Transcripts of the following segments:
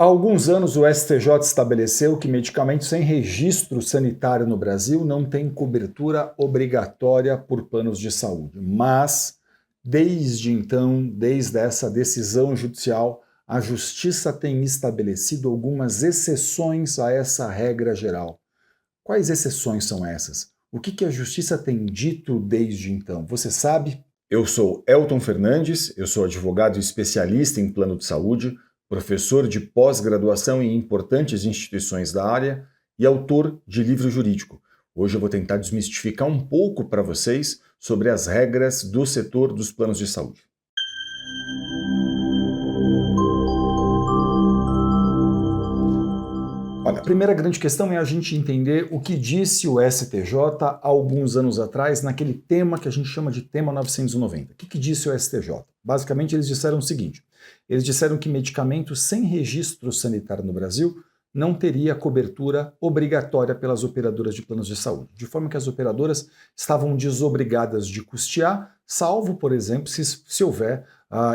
Há alguns anos, o STJ estabeleceu que medicamentos sem registro sanitário no Brasil não têm cobertura obrigatória por planos de saúde. Mas, desde então, desde essa decisão judicial, a Justiça tem estabelecido algumas exceções a essa regra geral. Quais exceções são essas? O que a Justiça tem dito desde então? Você sabe? Eu sou Elton Fernandes, eu sou advogado especialista em plano de saúde, professor de pós-graduação em importantes instituições da área e autor de livro jurídico. Hoje eu vou tentar desmistificar um pouco para vocês sobre as regras do setor dos planos de saúde. Olha, a primeira grande questão é a gente entender o que disse o STJ há alguns anos atrás naquele tema que a gente chama de tema 990. O que disse o STJ? Basicamente eles disseram o seguinte, eles disseram que medicamento sem registro sanitário no Brasil não teria cobertura obrigatória pelas operadoras de planos de saúde, de forma que as operadoras estavam desobrigadas de custear, salvo, por exemplo, se houver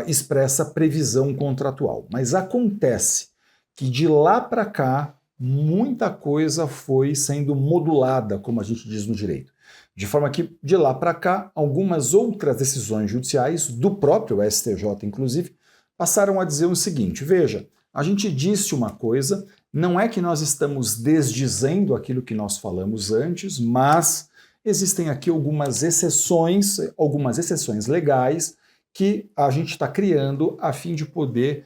expressa previsão contratual. Mas acontece que de lá para cá, muita coisa foi sendo modulada, como a gente diz no direito. De forma que, de lá para cá, algumas outras decisões judiciais, do próprio STJ inclusive, passaram a dizer o seguinte, veja, a gente disse uma coisa, não é que nós estamos desdizendo aquilo que nós falamos antes, mas existem aqui algumas exceções legais que a gente está criando a fim de poder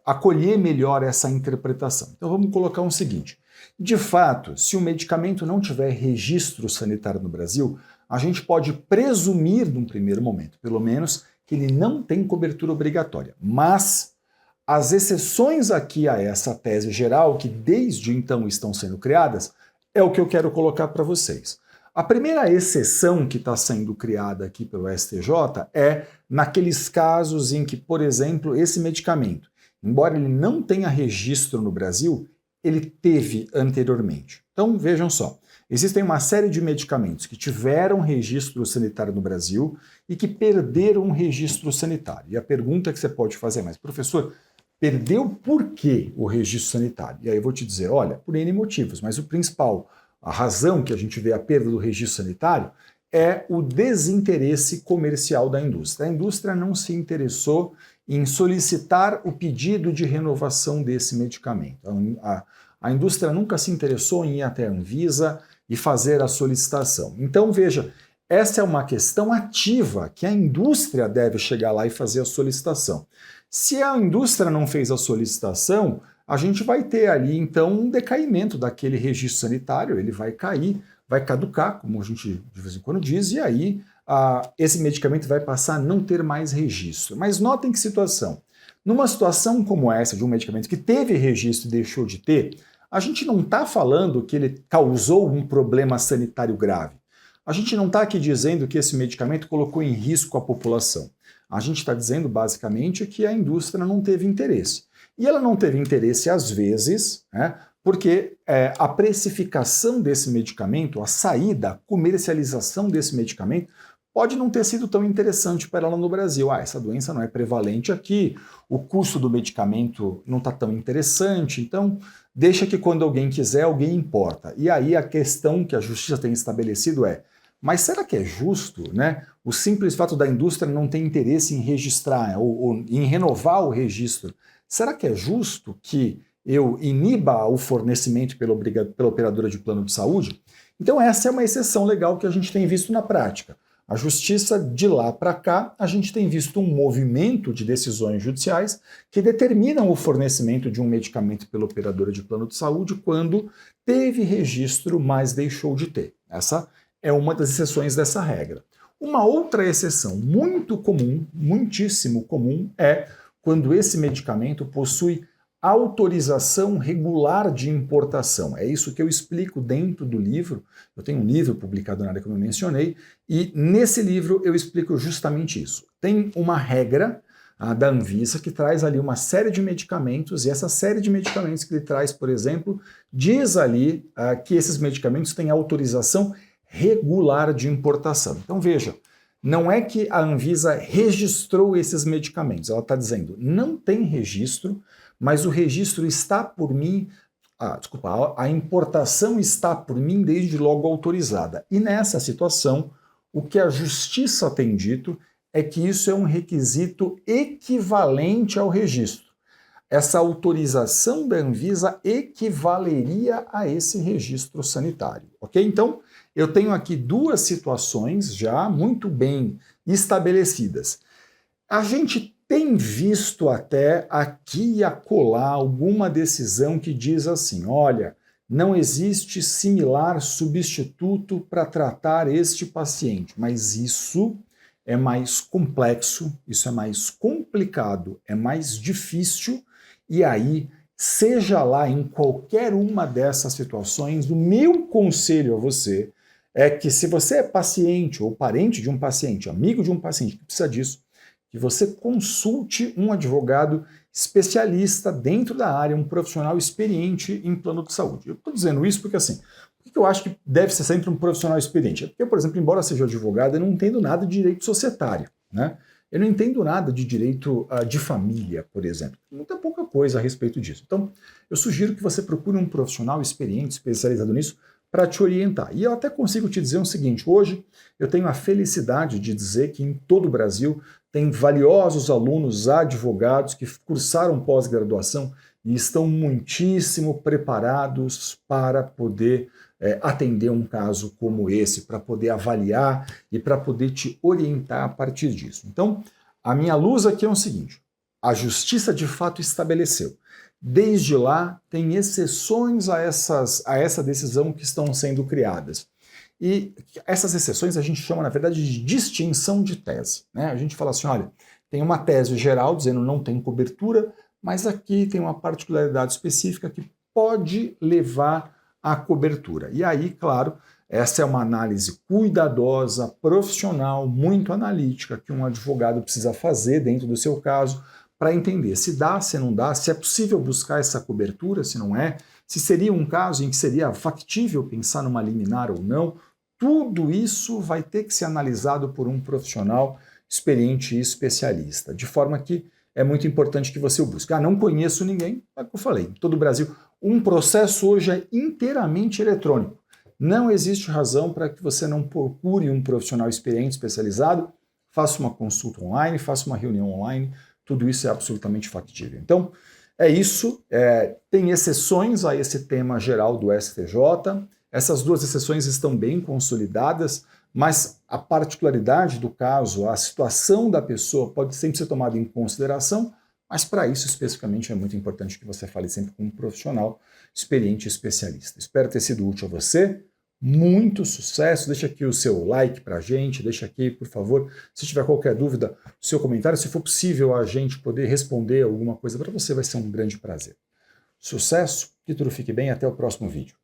acolher melhor essa interpretação. Então vamos colocar o seguinte, de fato, se o medicamento não tiver registro sanitário no Brasil, a gente pode presumir, num primeiro momento, pelo menos, que ele não tem cobertura obrigatória. Mas as exceções aqui a essa tese geral, que desde então estão sendo criadas, é o que eu quero colocar para vocês. A primeira exceção que está sendo criada aqui pelo STJ é naqueles casos em que, por exemplo, esse medicamento, embora ele não tenha registro no Brasil, ele teve anteriormente. Então, vejam só, existem uma série de medicamentos que tiveram registro sanitário no Brasil e que perderam o registro sanitário. E a pergunta que você pode fazer é, mas professor, perdeu por quê o registro sanitário? E aí eu vou te dizer, olha, por N motivos, mas o principal, a razão que a gente vê a perda do registro sanitário é o desinteresse comercial da indústria. A indústria não se interessou em solicitar o pedido de renovação desse medicamento. A indústria nunca se interessou em ir até a Anvisa e fazer a solicitação. Então, veja, essa é uma questão ativa que a indústria deve chegar lá e fazer a solicitação. Se a indústria não fez a solicitação, a gente vai ter ali, então, um decaimento daquele registro sanitário, ele vai cair, vai caducar, como a gente de vez em quando diz, e aí esse medicamento vai passar a não ter mais registro. Mas notem que situação. Numa situação como essa, de um medicamento que teve registro e deixou de ter, a gente não está falando que ele causou um problema sanitário grave. A gente não está aqui dizendo que esse medicamento colocou em risco a população. A gente está dizendo, basicamente, que a indústria não teve interesse. E ela não teve interesse, às vezes, porque a precificação desse medicamento, a saída, a comercialização desse medicamento, pode não ter sido tão interessante para ela no Brasil. Essa doença não é prevalente aqui, o custo do medicamento não está tão interessante, então deixa que quando alguém quiser, alguém importa. E aí a questão que a Justiça tem estabelecido é, mas será que é justo, o simples fato da indústria não ter interesse em registrar ou em renovar o registro? Será que é justo que eu iniba o fornecimento pela operadora de plano de saúde? Então essa é uma exceção legal que a gente tem visto na prática. A Justiça, de lá para cá, a gente tem visto um movimento de decisões judiciais que determinam o fornecimento de um medicamento pela operadora de plano de saúde quando teve registro, mas deixou de ter. Essa é uma das exceções dessa regra. Uma outra exceção muito comum, muitíssimo comum, é quando esse medicamento possui autorização regular de importação. É isso que eu explico dentro do livro. Eu tenho um livro publicado na área que eu mencionei, e nesse livro eu explico justamente isso. Tem uma regra da Anvisa que traz ali uma série de medicamentos, e essa série de medicamentos que ele traz, por exemplo, diz ali que esses medicamentos têm autorização regular de importação. Então veja, não é que a Anvisa registrou esses medicamentos, ela está dizendo não tem registro, mas o registro está por mim, a importação está por mim desde logo autorizada. E nessa situação, o que a justiça tem dito é que isso é um requisito equivalente ao registro. Essa autorização da Anvisa equivaleria a esse registro sanitário, ok? Então, eu tenho aqui duas situações já muito bem estabelecidas. A gente tem visto até aqui e acolá alguma decisão que diz assim, olha, não existe similar substituto para tratar este paciente, mas isso é mais complexo, isso é mais complicado, é mais difícil, e aí, seja lá em qualquer uma dessas situações, o meu conselho a você é que se você é paciente ou parente de um paciente, amigo de um paciente que precisa disso, que você consulte um advogado especialista dentro da área, um profissional experiente em plano de saúde. Eu estou dizendo isso porque, assim, por que eu acho que deve ser sempre um profissional experiente? É porque, por exemplo, embora seja advogado, eu não entendo nada de direito societário, né? Eu não entendo nada de direito de família, por exemplo. Muita pouca coisa a respeito disso. Então, eu sugiro que você procure um profissional experiente, especializado nisso, para te orientar. E eu até consigo te dizer o seguinte, hoje eu tenho a felicidade de dizer que em todo o Brasil tem valiosos alunos advogados que cursaram pós-graduação e estão muitíssimo preparados para poder atender um caso como esse, para poder avaliar e para poder te orientar a partir disso. Então, a minha luz aqui é o seguinte, a justiça de fato estabeleceu. Desde lá, tem exceções a essa decisão que estão sendo criadas. E essas exceções a gente chama, na verdade, de distinção de tese, né? A gente fala assim, olha, tem uma tese geral dizendo não tem cobertura, mas aqui tem uma particularidade específica que pode levar à cobertura. E aí, claro, essa é uma análise cuidadosa, profissional, muito analítica, que um advogado precisa fazer dentro do seu caso, para entender se dá, se não dá, se é possível buscar essa cobertura, se não é, se seria um caso em que seria factível pensar numa liminar ou não. Tudo isso vai ter que ser analisado por um profissional experiente e especialista, de forma que é muito importante que você o busque. Não conheço ninguém, é o que eu falei, em todo o Brasil, um processo hoje é inteiramente eletrônico. Não existe razão para que você não procure um profissional experiente, especializado, faça uma consulta online, faça uma reunião online, tudo isso é absolutamente factível. Então, é isso, tem exceções a esse tema geral do STJ, essas duas exceções estão bem consolidadas, mas a particularidade do caso, a situação da pessoa pode sempre ser tomada em consideração, mas para isso especificamente é muito importante que você fale sempre com um profissional experiente e especialista. Espero ter sido útil a você. Muito sucesso, deixa aqui o seu like pra gente, deixa aqui, por favor, se tiver qualquer dúvida, o seu comentário, se for possível a gente poder responder alguma coisa para você, vai ser um grande prazer. Sucesso, que tudo fique bem, até o próximo vídeo.